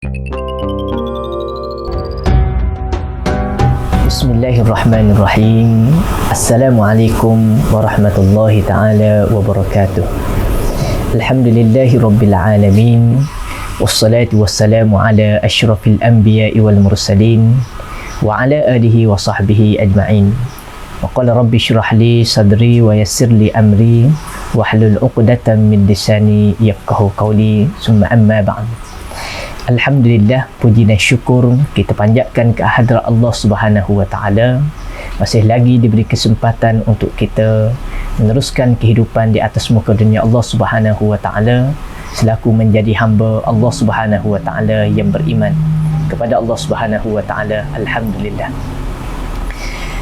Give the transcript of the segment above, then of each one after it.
Bismillahirrahmanirrahim. Assalamualaikum warahmatullahi ta'ala wabarakatuh. Alhamdulillahi rabbil alamin. Wassalatu wassalamu ala asyrafil anbiya'i wal mursalin wa ala alihi wa sahbihi ajma'in. Wa qala rabbi syrah li sadri wa yassir li amri wahlul 'uqdatam min lisani yafqahu qawli. Summa amma ba'd. Alhamdulillah, puji dan syukur kita panjatkan ke hadrat Allah Subhanahu wa taala. Masih lagi diberi kesempatan untuk kita meneruskan kehidupan di atas muka dunia Allah Subhanahu wa taala selaku menjadi hamba Allah Subhanahu wa taala yang beriman kepada Allah Subhanahu wa taala. Alhamdulillah.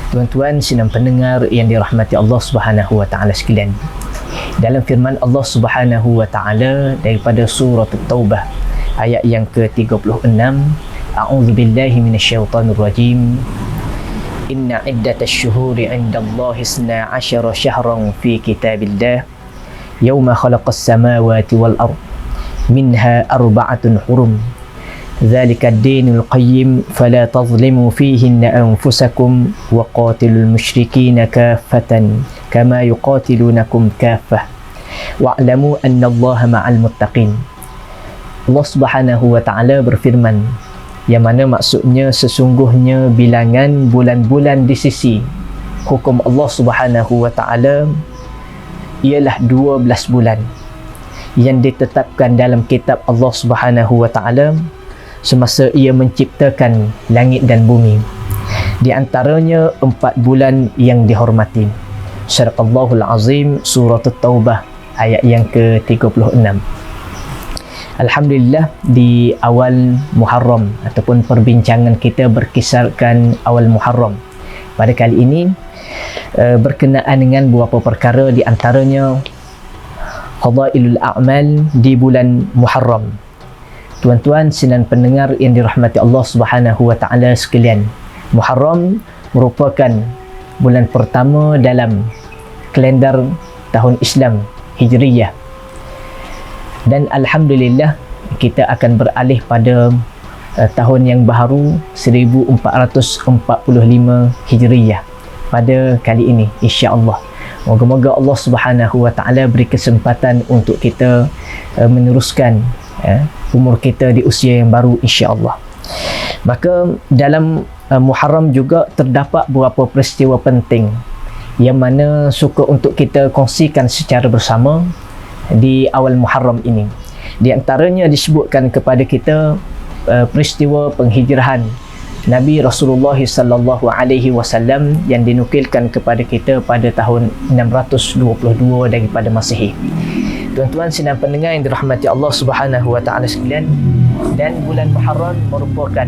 Tuan-tuan sidang pendengar yang dirahmati Allah Subhanahu wa taala sekalian. Dalam firman Allah Subhanahu wa taala daripada surah At-Taubah ayat yang ke-36, A'udzu billahi minasyaitonir rajim. Inna iddatash syuhuri 'indallahi 12 syahran fi kitabillah yauma khalaqas samawati wal ard minha arba'atun hurum. Dzalika ad-dinul qayyim fala tadhlimu fihinna anfusakum wa qatilul musyrikina kaffatan kama yuqatilunakum kaffah wa'lamu annallaha ma'al muttaqin. Allah Subhanahu wa taala berfirman, yang mana maksudnya sesungguhnya bilangan bulan-bulan di sisi hukum Allah Subhanahu wa taala ialah 12 bulan yang ditetapkan dalam kitab Allah Subhanahu wa taala semasa ia menciptakan langit dan bumi. Di antaranya 4 bulan yang dihormati. Surahul Azim, surah At-Taubah ayat yang ke-36. Alhamdulillah, di awal Muharram ataupun perbincangan kita berkisarkan awal Muharram. Pada kali ini berkenaan dengan beberapa perkara, di antaranya Fadailul A'mal di bulan Muharram. Tuan-tuan sidang pendengar yang dirahmati Allah Subhanahu wa taala sekalian, Muharram merupakan bulan pertama dalam kalender tahun Islam Hijriyah. Dan alhamdulillah kita akan beralih pada tahun yang baru 1445 Hijriyah pada kali ini, insya-Allah. Moga-moga Allah Subhanahu wa taala beri kesempatan untuk kita meneruskan umur kita di usia yang baru, insya-Allah. Maka dalam Muharram juga terdapat beberapa peristiwa penting yang mana suka untuk kita kongsikan secara bersama di awal Muharram ini. Di antaranya disebutkan kepada kita peristiwa penghijrahan Nabi Rasulullah sallallahu alaihi wasallam yang dinukilkan kepada kita pada tahun 622 daripada Masihi. Tuan-tuan sidang pendengar yang dirahmati Allah Subhanahu wa taala sekalian, dan bulan Muharram merupakan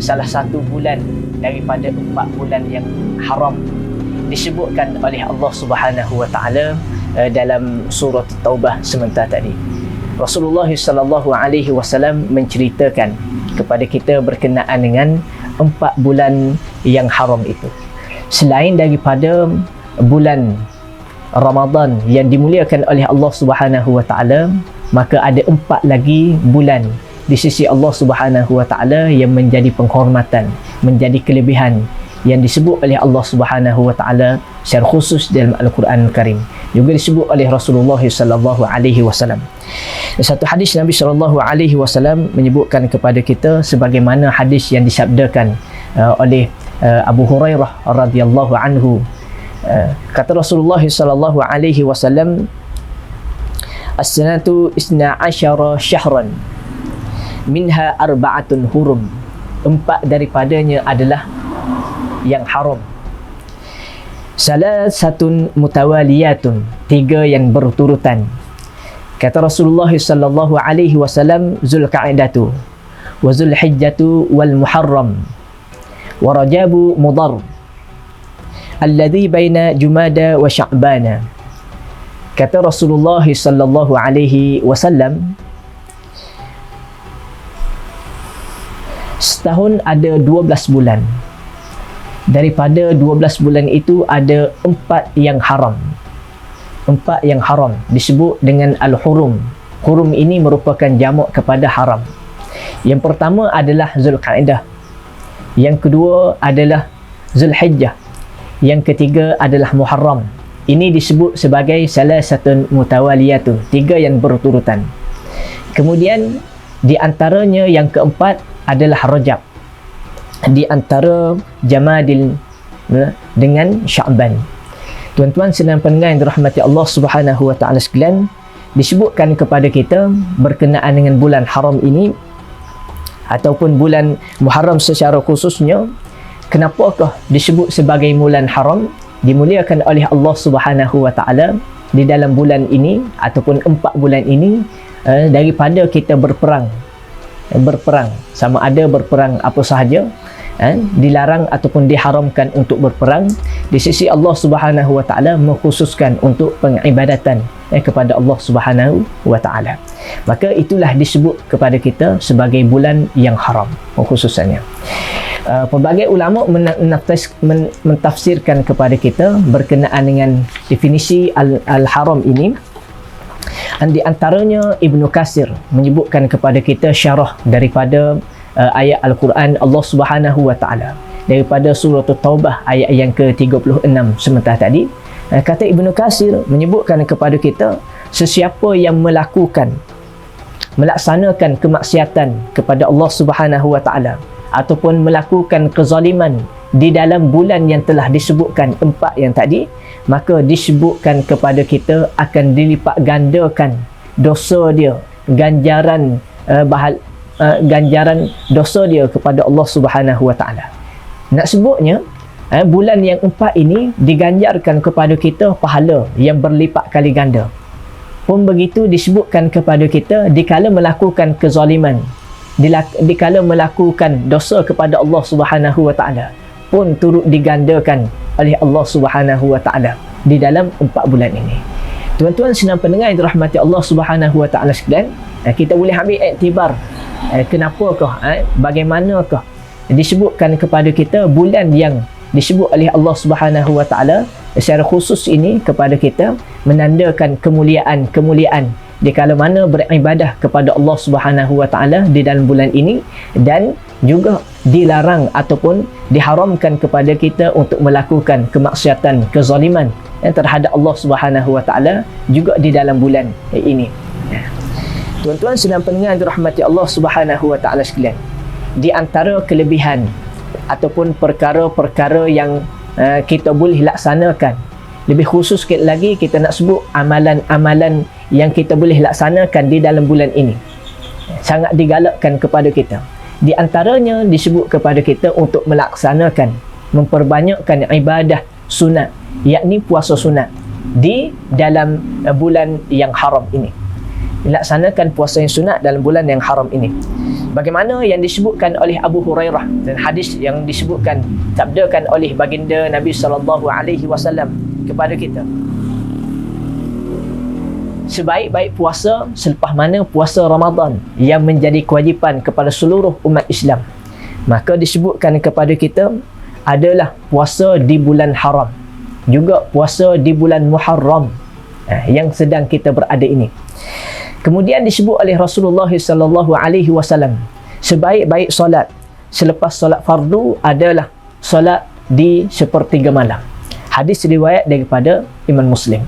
salah satu bulan daripada 4 bulan yang haram disebutkan oleh Allah Subhanahu wa taala dalam surah Taubah sebentar tadi. Rasulullah sallallahu alaihi wasallam menceritakan kepada kita berkenaan dengan 4 bulan yang haram itu. Selain daripada bulan Ramadan yang dimuliakan oleh Allah Subhanahu wa taala, maka ada 4 lagi bulan di sisi Allah Subhanahu wa taala yang menjadi penghormatan, menjadi kelebihan yang disebut oleh Allah Subhanahu wa taala secara khusus dalam Al-Quran Al-Karim, juga disebut oleh Rasulullah sallallahu alaihi wasallam. Satu hadis Nabi sallallahu alaihi wasallam menyebutkan kepada kita sebagaimana hadis yang disabdakan oleh Abu Hurairah radhiyallahu anhu. Kata Rasulullah sallallahu alaihi wasallam, as-sanatu 12 syahran minha arba'atun hurum. 4 daripadanya adalah yang haram. Salasatun mutawaliyatun, 3 yang berturutan. Kata Rasulullah sallallahu alaihi wasallam, Zulqa'datu wa Zulhijjatu wal Muharram wa Rajabu Mudhar alladhi baina Jumada wa Sya'bana. Kata Rasulullah sallallahu alaihi wasallam, setahun ada 12 bulan. Daripada 12 bulan itu ada 4 yang haram. 4 yang haram disebut dengan al-hurum. Hurum ini merupakan jamak kepada haram. Yang pertama adalah Zulqa'dah, yang kedua adalah Zulhijjah, yang ketiga adalah Muharram. Ini disebut sebagai salah satu mutawaliyatu, 3 yang berurutan. Kemudian di antaranya yang keempat adalah Rajab, di antara Jamadil dengan Sya'ban. Tuan-tuan sedang pendengar yang dirahmati Allah Subhanahu wa taala sekalian, disebutkan kepada kita berkenaan dengan bulan haram ini ataupun bulan Muharram secara khususnya, kenapakah disebut sebagai bulan haram, dimuliakan oleh Allah Subhanahu wa taala di dalam bulan ini ataupun 4 bulan ini, daripada kita berperang, sama ada berperang apa sahaja, dilarang ataupun diharamkan untuk berperang. Di sisi Allah Subhanahu wa taala mengkhususkan untuk pengibadatan kepada Allah Subhanahu wa taala. Maka itulah disebut kepada kita sebagai bulan yang haram khususannya. Pelbagai ulama mentafsirkan kepada kita berkenaan dengan definisi al-haram ini. Di antaranya Ibnu Katsir menyebutkan kepada kita syarah daripada ayat Al-Quran Allah Subhanahu wa taala daripada surah Taubah ayat yang ke-36 sementara tadi. Kata Ibnu Katsir menyebutkan kepada kita, sesiapa yang melaksanakan kemaksiatan kepada Allah Subhanahu wa taala ataupun melakukan kezaliman di dalam bulan yang telah disebutkan 4 yang tadi, maka disebutkan kepada kita akan dilipat gandakan dosa dia, ganjaran dosa dia kepada Allah Subhanahu wa taala. Nak sebutnya, bulan yang 4 ini diganjarkan kepada kita pahala yang berlipat kali ganda. Pun begitu disebutkan kepada kita dikala melakukan kezaliman, dikala melakukan dosa kepada Allah Subhanahu wa taala pun turut digandakan oleh Allah Subhanahu wa taala di dalam 4 bulan ini. Tuan-tuan senang pendengar yang dirahmati Allah Subhanahu wa taala sekalian, kita boleh ambil iktibar kenapakah, bagaimanakah disebutkan kepada kita bulan yang disebut oleh Allah Subhanahu wa taala secara khusus ini kepada kita, menandakan kemuliaan di kala mana beribadah kepada Allah Subhanahu wa taala di dalam bulan ini, dan juga dilarang ataupun diharamkan kepada kita untuk melakukan kemaksiatan, kezaliman terhadap Allah Subhanahu wa taala juga di dalam bulan ini. Tuan-tuan sedang pendengar dirahmati Allah Subhanahu wa taala sekalian, di antara kelebihan ataupun perkara-perkara yang kita boleh laksanakan, lebih khusus sikit lagi kita nak sebut amalan-amalan yang kita boleh laksanakan di dalam bulan ini, sangat digalakkan kepada kita. Di antaranya disebut kepada kita untuk melaksanakan, memperbanyakkan ibadah sunat, yakni puasa sunat di dalam bulan yang haram ini. Laksanakan puasa yang sunat dalam bulan yang haram ini. Bagaimana yang disebutkan oleh Abu Hurairah dan hadis yang disebutkan, sabdakan oleh baginda Nabi sallallahu alaihi wasallam kepada kita, sebaik-baik puasa selepas mana puasa Ramadan yang menjadi kewajipan kepada seluruh umat Islam, maka disebutkan kepada kita adalah puasa di bulan haram, juga puasa di bulan Muharram yang sedang kita berada ini. Kemudian disebut oleh Rasulullah sallallahu alaihi wasallam, sebaik-baik solat selepas solat fardu adalah solat di sepertiga malam. Hadis riwayat daripada Imam Muslim.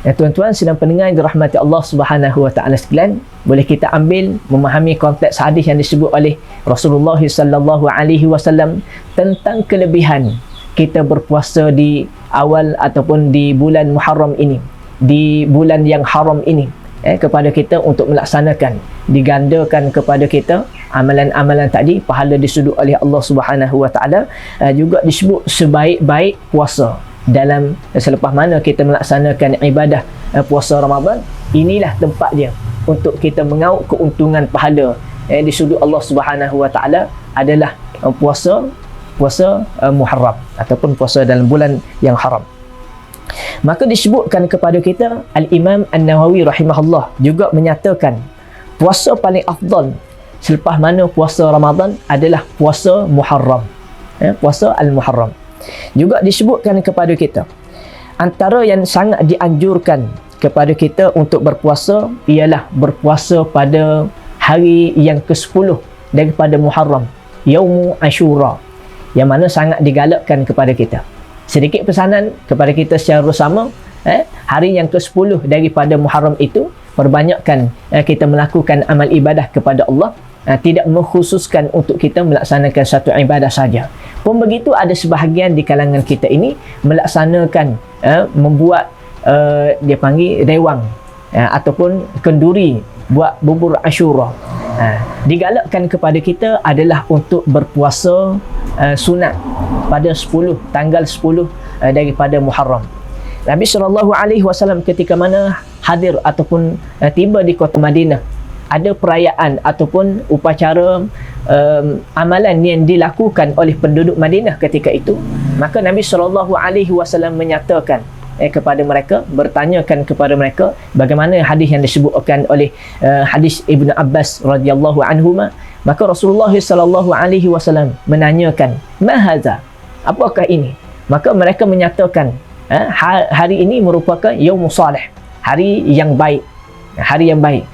Tuan-tuan sedang pendengar yang dirahmati Allah Subhanahu wa taala sekalian, boleh kita ambil memahami konteks hadis yang disebut oleh Rasulullah sallallahu alaihi wasallam tentang kelebihan kita berpuasa di awal ataupun di bulan Muharram ini, di bulan yang haram ini, kepada kita untuk melaksanakan, digandakan kepada kita amalan-amalan tadi, pahala disudut oleh Allah Subhanahu wa taala. Juga disebut sebaik-baik puasa dalam selepas mana kita melaksanakan ibadah puasa Ramadan. Inilah tempat dia untuk kita mengauk keuntungan pahala disudut Allah Subhanahu wa taala adalah puasa Muharram ataupun puasa dalam bulan yang haram. Maka disebutkan kepada kita, Al-Imam An-Nawawi rahimahullah juga menyatakan puasa paling afdal selepas mana puasa Ramadan adalah puasa Muharram, puasa Al-Muharram. Juga disebutkan kepada kita antara yang sangat dianjurkan kepada kita untuk berpuasa ialah berpuasa pada hari yang ke-10 daripada Muharram, Yaumu Ashura, yang mana sangat digalakkan kepada kita. Sedikit pesanan kepada kita secara bersama, hari yang ke-10 daripada Muharram itu, perbanyakkan kita melakukan amal ibadah kepada Allah, tidak mengkhususkan untuk kita melaksanakan satu ibadah saja. Pun begitu, ada sebahagian di kalangan kita ini melaksanakan, membuat dia panggil rewang, ataupun kenduri, buat bubur Ashura. Digalakkan kepada kita adalah untuk berpuasa sunat pada tanggal 10 daripada Muharram. Nabi SAW ketika mana hadir ataupun tiba di kota Madinah, ada perayaan ataupun upacara amalan yang dilakukan oleh penduduk Madinah ketika itu, maka Nabi SAW menyatakan kepada mereka, bertanyakan kepada mereka bagaimana hadis yang disebutkan oleh hadis Ibnu Abbas radhiyallahu anhuma. Maka Rasulullah SAW menanyakan, "Ma hadza?" Apakah ini? Maka mereka menyatakan, hari ini merupakan Yaumus Salih, hari yang baik, hari yang baik.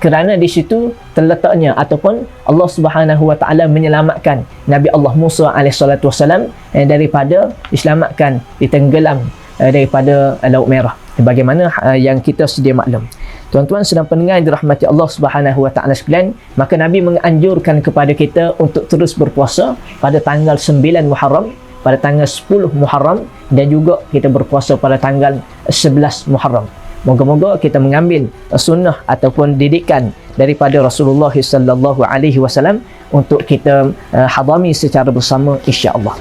Kerana di situ terletaknya ataupun Allah Subhanahu Wa Taala menyelamatkan Nabi Allah Musa alaihissalatu wassalam daripada diselamatkan, ditenggelam daripada Laut Merah, bagaimana yang kita sedia maklum. Tuan-tuan sedang pendengar yang dirahmati Allah Subhanahu Wa Taala sekalian, maka Nabi menganjurkan kepada kita untuk terus berpuasa pada tanggal 9 Muharram, pada tanggal 10 Muharram, dan juga kita berpuasa pada tanggal 11 Muharram. Moga-moga kita mengambil sunnah ataupun didikan daripada Rasulullah sallallahu alaihi wasallam untuk kita hadami secara bersama, insya-Allah.